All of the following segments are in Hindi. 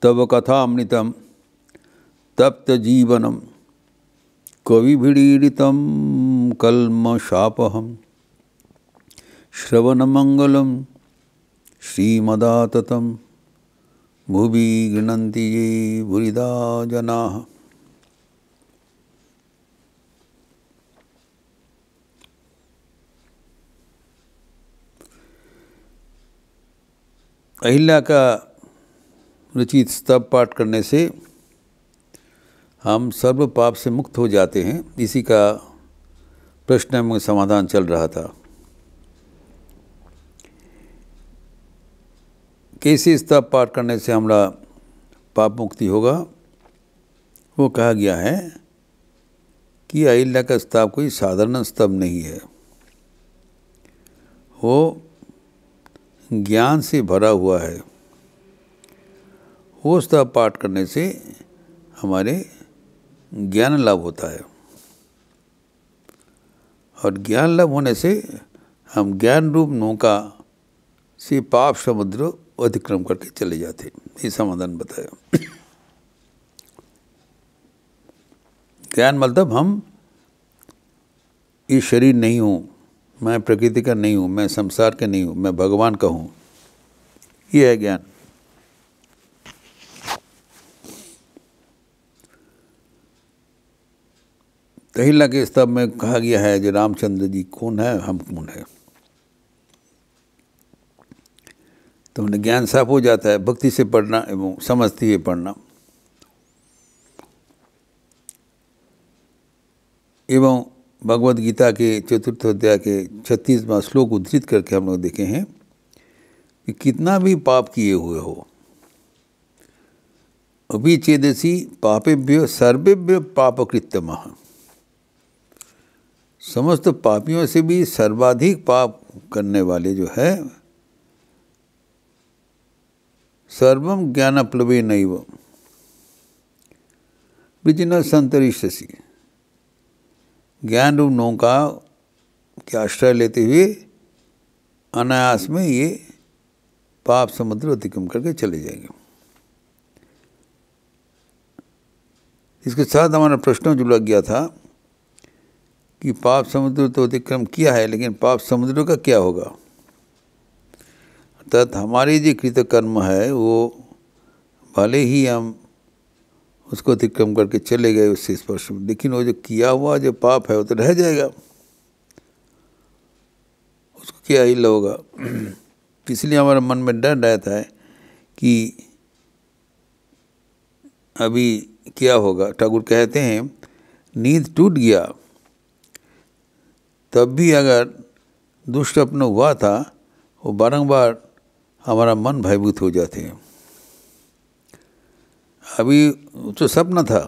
तव कथामृतं तप्त जीवनम कविभिरीडितं कल्मषापहं श्रवणमंगलं श्रीमदाततं भुवि गृह्णन्ति ये भूरिदा जनाः। अहिल्या का रचित स्तव पाठ करने से हम सर्व पाप से मुक्त हो जाते हैं, इसी का प्रश्न में समाधान चल रहा था। कैसे स्तव पाठ करने से हमारा पाप मुक्ति होगा, वो कहा गया है कि अहिल्या का स्तव कोई साधारण स्तव नहीं है, वो ज्ञान से भरा हुआ है। वो स्तव पाठ करने से हमारे ज्ञान लाभ होता है और ज्ञान लाभ होने से हम ज्ञान रूप नौका से पाप समुद्र अतिक्रम करके चले जाते। ये समाधान बताया। ज्ञान मतलब हम ये शरीर नहीं हूँ, मैं प्रकृति का नहीं हूँ, मैं संसार का नहीं हूँ, मैं भगवान का हूँ, ये है ज्ञान। अहिल्या के स्तव में कहा गया है जो रामचंद्र जी कौन है, हम कौन है। तो उन्हें ज्ञान साफ हो जाता है भक्ति से पढ़ना एवं समझते हुए पढ़ना। एवं भगवद गीता के चतुर्थ अध्याय के 36वां श्लोक उद्धृत करके हम लोग देखे हैं कि कितना भी पाप किए हुए हो, अभिचेदसी पापेभ्यो सर्वेभ्यो पापकृत्यमः, समस्त पापियों से भी सर्वाधिक पाप करने वाले जो है, सर्वम ज्ञानप्लवे नैव विजिन संतरिष्यसि, ज्ञान रूप नौका के आश्रय लेते हुए अनायास में ये पाप समुद्र अतिक्रम करके चले जाएंगे। इसके साथ हमारा प्रश्न जो लग गया था कि पाप समुद्र तो अतिक्रम किया है, लेकिन पाप समुद्र का क्या होगा। अर्थात हमारी जो कृत कर्म है वो भले ही हम उसको अतिक्रम करके चले गए उससे स्पर्श में, लेकिन वो जो किया हुआ जो पाप है वो तो रह जाएगा, उसको क्या ही होगा। इसलिए हमारे मन में डर रहता है कि अभी क्या होगा। ठाकुर कहते हैं नींद टूट गया तब भी अगर दुष्ट अपना हुआ था, वो बारंबार हमारा मन भयभीत हो जाते हैं। अभी तो सपना था,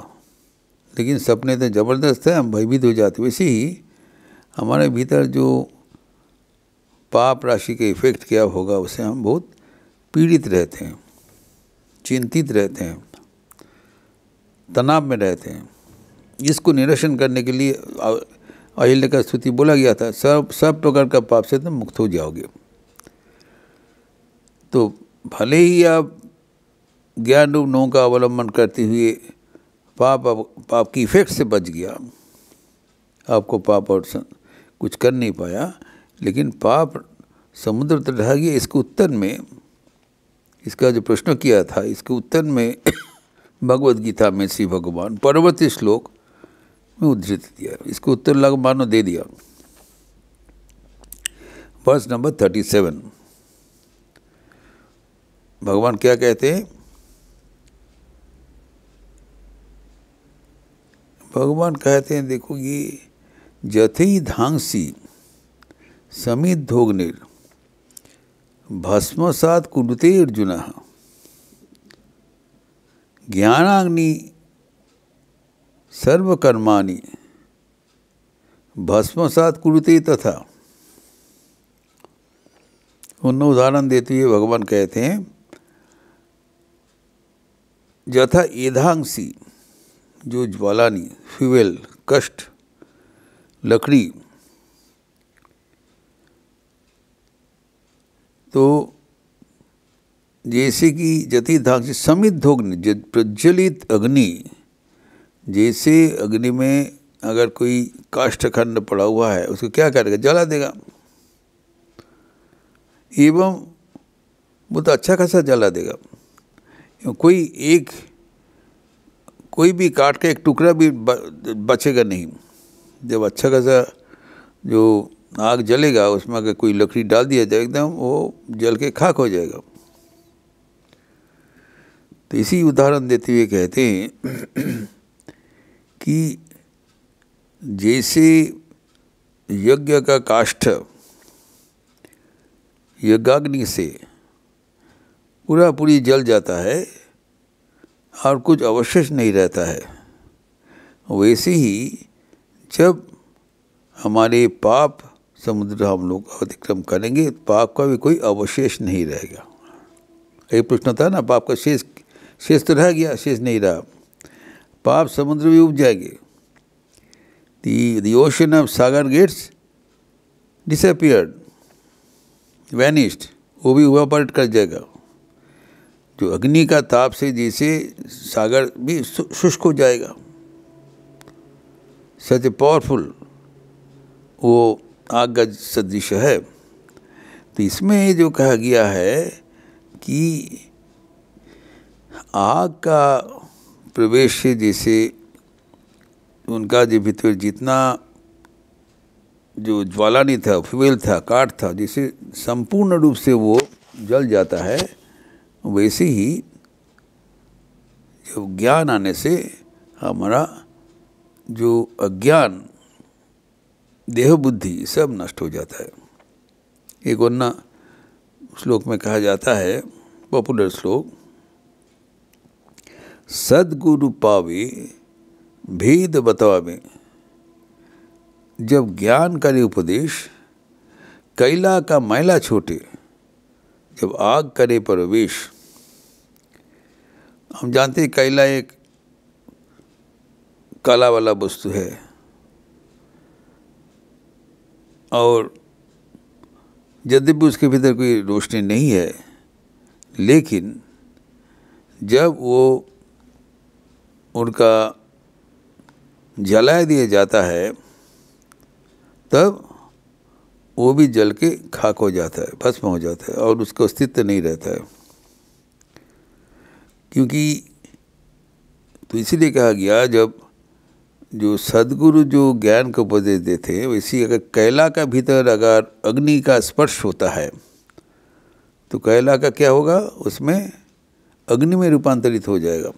लेकिन सपने तो ज़बरदस्त है, हम भयभीत हो जाते। वैसे ही हमारे भीतर जो पाप राशि के इफेक्ट क्या होगा, उससे हम बहुत पीड़ित रहते हैं, चिंतित रहते हैं, तनाव में रहते हैं। इसको निरसन करने के लिए अहिल्या का स्तुति बोला गया था, सब प्रकार का पाप से तुम मुक्त हो जाओगे। तो भले ही आप ज्ञान रूप नौ का अवलंबन करते हुए पाप की इफेक्ट से बच गया, आपको पाप और कुछ कर नहीं पाया, लेकिन पाप समुद्र तक रह गया। इसके उत्तर में, इसका जो प्रश्न किया था, इसके उत्तर में भगवद गीता में श्री भगवान परवर्ती श्लोक में उद्धृत दिया। इसको उत्तर लग मानो दे दिया। वर्स नंबर 37 भगवान क्या कहते हैं। भगवान कहते हैं, देखो ये जथई धांसी समिद्धोग्निर भस्मसात कुरुते अर्जुन ज्ञानाग्नि सर्वकर्माणि भस्मसात कुरुते तथा। उन उदाहरण देते हुए भगवान कहते हैं, यथा एधांसी जो ज्वालानी, फ्यूएल, कष्ट, लकड़ी, तो जैसे कि जति धाक से समिद्धोग्नि, प्रज्वलित अग्नि, जैसे अग्नि में अगर कोई काष्ठखंड पड़ा हुआ है उसको क्या करेगा, जला देगा। एवं वो तो अच्छा खासा जला देगा। कोई भी काट का एक टुकड़ा भी बचेगा नहीं। जब अच्छा खासा जो आग जलेगा उसमें अगर कोई लकड़ी डाल दिया जाए एकदम वो जल के खाक हो जाएगा। तो इसी उदाहरण देते हुए कहते हैं कि जैसे यज्ञ का काष्ठ यज्ञाग्नि से पूरी जल जाता है और कुछ अवशेष नहीं रहता है, वैसे ही जब हमारे पाप समुद्र हम लोग अतिक्रम करेंगे पाप का भी कोई अवशेष नहीं रहेगा। एक प्रश्न था ना, पाप का शेष तो रह गया, शेष नहीं रहा, पाप समुद्र भी उब जाएंगे। The ocean of Sagar gets disappeared, vanished, वो भी evaporate कर जाएगा। जो अग्नि का ताप से जैसे सागर भी शुष्क हो जाएगा, सच पावरफुल वो आग का सदृश है। तो इसमें जो कहा गया है कि आग का प्रवेश से जैसे उनका जो भीतर जितना जो ज्वालानी था, फ्यूल था, काठ था, जिसे संपूर्ण रूप से वो जल जाता है, वैसे ही जब ज्ञान आने से हमारा जो अज्ञान देह बुद्धि सब नष्ट हो जाता है। एक अन्य श्लोक में कहा जाता है, पॉपुलर श्लोक, सद्गुरु पावे भेद बतावे, जब ज्ञान करे उपदेश कैला का मैला छोटे, जब आग करे प्रवेश। हम जानते हैं कैला एक काला वाला वस्तु है और यद्यपि उसके भीतर कोई रोशनी नहीं है, लेकिन जब वो उनका जला दिया जाता है तब वो भी जल के खाक हो जाता है, भस्म हो जाता है और उसका अस्तित्व नहीं रहता है। क्योंकि तो इसीलिए कहा गया जब जो सद्गुरु जो ज्ञान को उपदेश देते हैं, वैसे अगर कैला का भीतर अगर अग्नि का स्पर्श होता है तो कैला का क्या होगा, उसमें अग्नि में रूपांतरित हो जाएगा।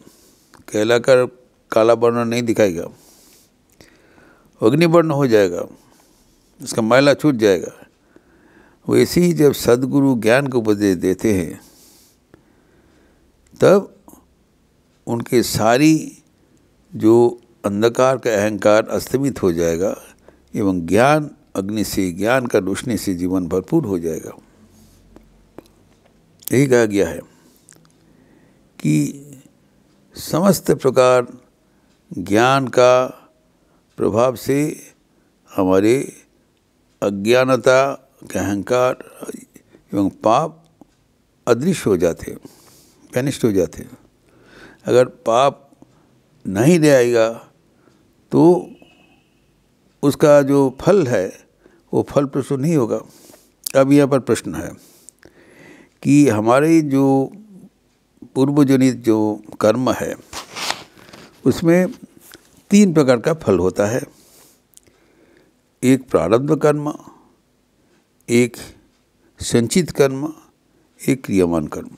कैला का काला वर्ण नहीं दिखाएगा, अग्निवर्ण हो जाएगा, उसका मैला छूट जाएगा। वैसे ही जब सद्गुरु ज्ञान को उपदेश देते हैं तब उनके सारी जो अंधकार का अहंकार अस्तमित हो जाएगा एवं ज्ञान अग्नि से, ज्ञान का रोशनी से जीवन भरपूर हो जाएगा। यही कहा गया है कि समस्त प्रकार ज्ञान का प्रभाव से हमारे अज्ञानता के अहंकार एवं पाप अदृश्य हो जाते हैं, वैनिष्ट हो जाते हैं। अगर पाप नहीं रहेगा तो उसका जो फल है वो फल प्रसून नहीं होगा। अब यहाँ पर प्रश्न है कि हमारे जो पूर्वजनित जो कर्म है उसमें 3 प्रकार का फल होता है। एक प्रारब्ध कर्म, एक संचित कर्म, एक क्रियमान कर्म।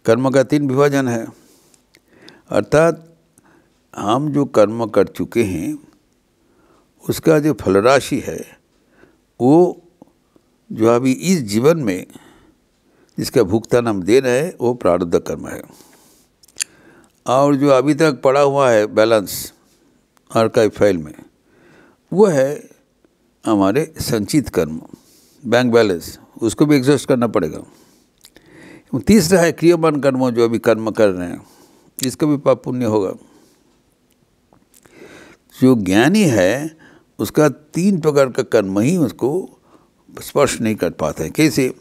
कर्म का 3 विभाजन है, अर्थात हम जो कर्म कर चुके हैं उसका जो फल राशि है वो जो अभी इस जीवन में जिसका भुगतान हम दे रहे हैं वो प्रारब्ध कर्म है। और जो अभी तक पड़ा हुआ है बैलेंस आर्काइव फाइल में, वो है हमारे संचित कर्म, बैंक बैलेंस, उसको भी एग्जॉस्ट करना पड़ेगा। तीसरा है क्रियमान कर्म, जो अभी कर्म कर रहे हैं, इसका भी पाप पुण्य होगा। जो ज्ञानी है उसका 3 प्रकार का कर्म ही उसको स्पर्श नहीं कर पाते हैं। कैसे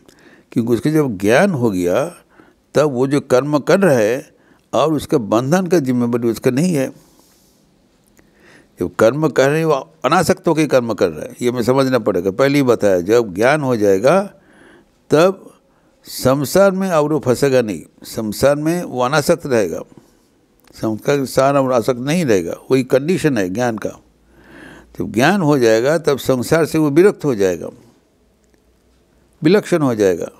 क्योंकि उसके जब ज्ञान हो गया तब वो जो कर्म कर रहा है और उसका बंधन का जिम्मेदारी उसका नहीं है। जब कर्म कर रहे हैं वो अनासक्त होकर कर्म कर रहा है, ये मैं समझना पड़ेगा। पहले ही बताया, जब ज्ञान हो जाएगा तब संसार में और वो फंसेगा नहीं, संसार में वो अनासक्त रहेगा, संसार और आसक्त नहीं रहेगा, वही कंडीशन है ज्ञान का। जब ज्ञान हो जाएगा तब संसार से वो विरक्त हो जाएगा, विलक्षण हो जाएगा।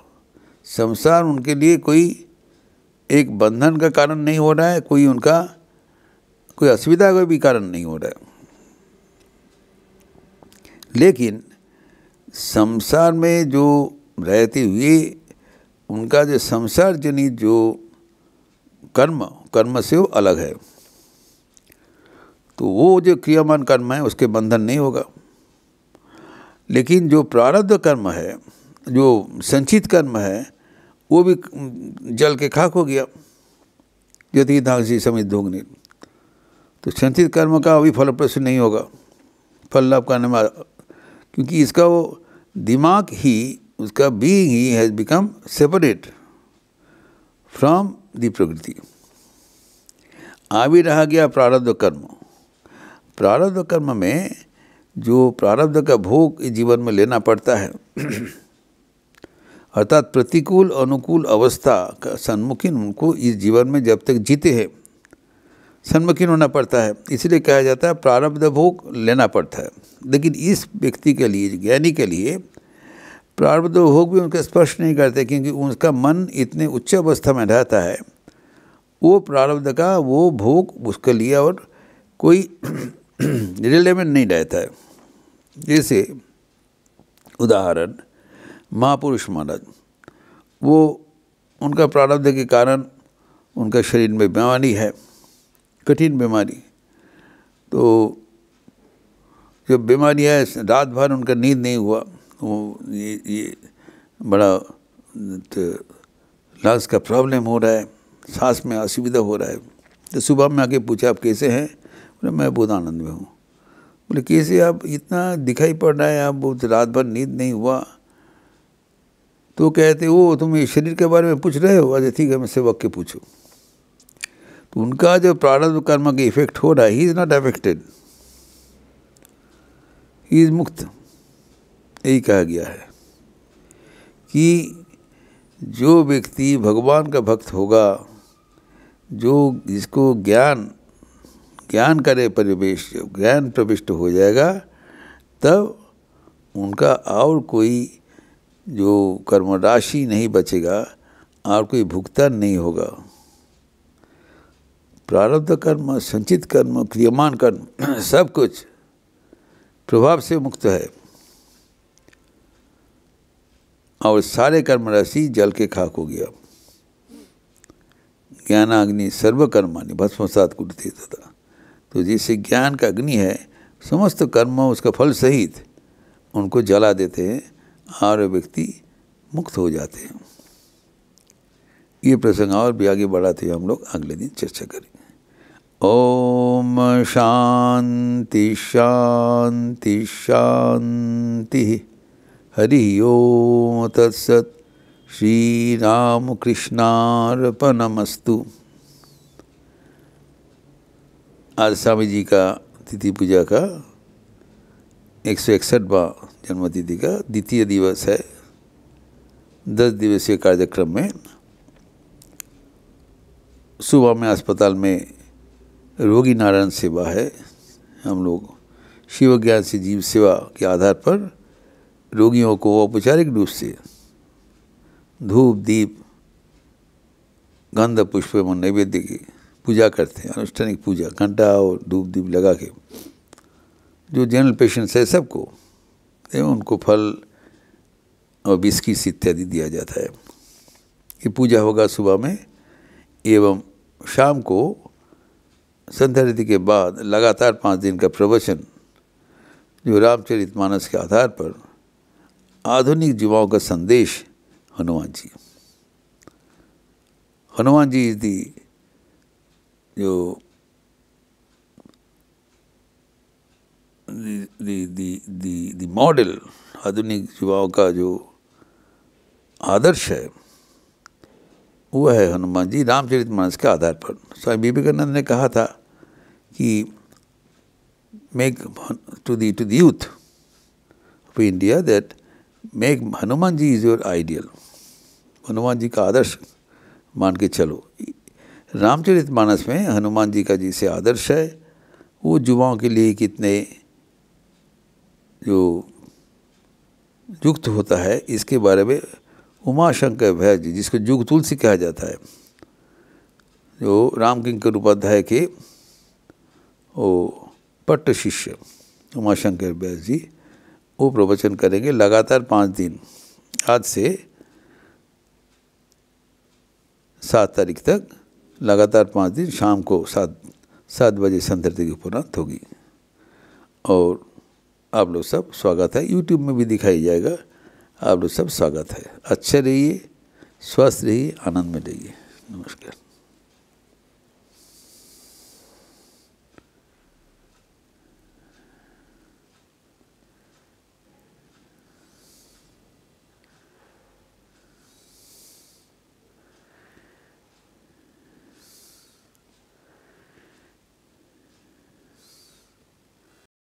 संसार उनके लिए कोई एक बंधन का कारण नहीं हो रहा है, कोई उनका कोई असुविधा का भी कारण नहीं हो रहा है। लेकिन संसार में जो रहते हुए उनका जो संसार जनित जो कर्म से वो अलग है, तो वो जो क्रियामान कर्म है उसके बंधन नहीं होगा। लेकिन जो प्रारब्ध कर्म है, जो संचित कर्म है, वो भी जल के खाक हो गया, यदि धांसी समित धोगने। तो संचित कर्म का अभी फल प्रसून नहीं होगा, फल लाभ करने में, क्योंकि इसका वो दिमाग ही, उसका being he has become separate from the प्रकृति। अभी रहा गया प्रारब्ध कर्म। प्रारब्ध कर्म में जो प्रारब्ध का भोग इस जीवन में लेना पड़ता है, अर्थात प्रतिकूल अनुकूल अवस्था का सम्मुखीन उनको इस जीवन में जब तक जीते हैं सम्मुखीन होना पड़ता है। इसलिए कहा जाता है प्रारब्ध भोग लेना पड़ता है। लेकिन इस व्यक्ति के लिए, ज्ञानी के लिए, प्रारब्ध भोग भी उनका स्पर्श नहीं करते, क्योंकि उनका मन इतने उच्च अवस्था में रहता है, वो प्रारब्ध का वो भोग उसके लिए और कोई रिलेवेंट नहीं रहता है। जैसे उदाहरण महापुरुष महाराज, वो उनका प्रारब्ध के कारण उनका शरीर में बीमारी है, कठिन बीमारी। तो जब बीमारी है, रात भर उनका नींद नहीं हुआ, वो ये बड़ा लंग्स का प्रॉब्लम हो रहा है, सांस में असुविधा हो रहा है। तो सुबह में आके पूछा आप कैसे हैं? बोले मैं बहुत आनंद में हूँ। बोले कैसे आप, इतना दिखाई पड़ रहा है, आप बहुत रात भर नींद नहीं हुआ। तो कहते वो तुम इस शरीर के बारे में पूछ रहे हो? अच्छा ठीक है, मैं सेवक के पूछो। तो उनका जो प्रारब्ध कर्म का इफेक्ट हो रहा है, he is not affected, he is मुक्त। यही कहा गया है कि जो व्यक्ति भगवान का भक्त होगा, जो जिसको ज्ञान करे परिवेश, ज्ञान प्रविष्ट हो जाएगा, तब उनका और कोई जो कर्म राशि नहीं बचेगा और कोई भुगतान नहीं होगा। प्रारब्ध कर्म, संचित कर्म, क्रियमान कर्म, सब कुछ प्रभाव से मुक्त है और सारे कर्म राशि जल के खाक हो गया। ज्ञानाग्नि सर्वकर्माणि भस्मसात कुरुते तथा। तो जैसे ज्ञान का अग्नि है, समस्त कर्म उसका फल सहित उनको जला देते हैं और व्यक्ति मुक्त हो जाते हैं। ये प्रसंग और भी आगे बढ़ाते हुए हम लोग अगले दिन चर्चा करेंगे। ओम शांति शांति शांति। हरि ओम तत्सत। श्री राम कृष्णार्पणमस्तु। आज स्वामी जी का तिथि पूजा का 161वां जन्मतिथि का द्वितीय दिवस है। 10 दिवसीय कार्यक्रम में सुबह में अस्पताल में रोगी नारायण सेवा है। हम लोग शिव ज्ञान से जीव सेवा के आधार पर रोगियों को औपचारिक रूप से धूप दीप गंध पुष्प एवं नैवेद्य की पूजा करते हैं, अनुष्ठानिक पूजा, घंटा और धूप दीप लगा के जो जनरल पेशेंट्स है सबको एवं उनको फल और बिस्किट इत्यादि दिया जाता है। ये पूजा होगा सुबह में एवं शाम को संध्या आरती के बाद लगातार 5 दिन का प्रवचन जो रामचरितमानस के आधार पर आधुनिक युवाओं का संदेश हनुमान जी। हनुमान जी इज दी जो दी मॉडल, आधुनिक युवाओं का जो आदर्श है वो है हनुमान जी रामचरितमानस के आधार पर। स्वामी विवेकानंद ने कहा था कि make to the youth of India that make Hanuman ji is your ideal. Hanuman ji का आदर्श मान के चलो। रामचरितमानस में हनुमान जी का जिसे आदर्श है वो युवाओं के लिए कितने जो युक्त होता है इसके बारे में उमाशंकर भैया जी, जिसको जुग तुलसी कहा जाता है, जो रामकिंकर उपाध्याय के वो पट्ट शिष्य उमाशंकर भैया जी, वो प्रवचन करेंगे लगातार 5 दिन, आज से 7 तारीख तक लगातार 5 दिन शाम को 7 बजे संध्या की उपरांत होगी। और आप लोग सब स्वागत है, यूट्यूब में भी दिखाई जाएगा, आप लोग सब स्वागत है। अच्छे रहिए, स्वस्थ रहिए, आनंद में रहिए। नमस्कार।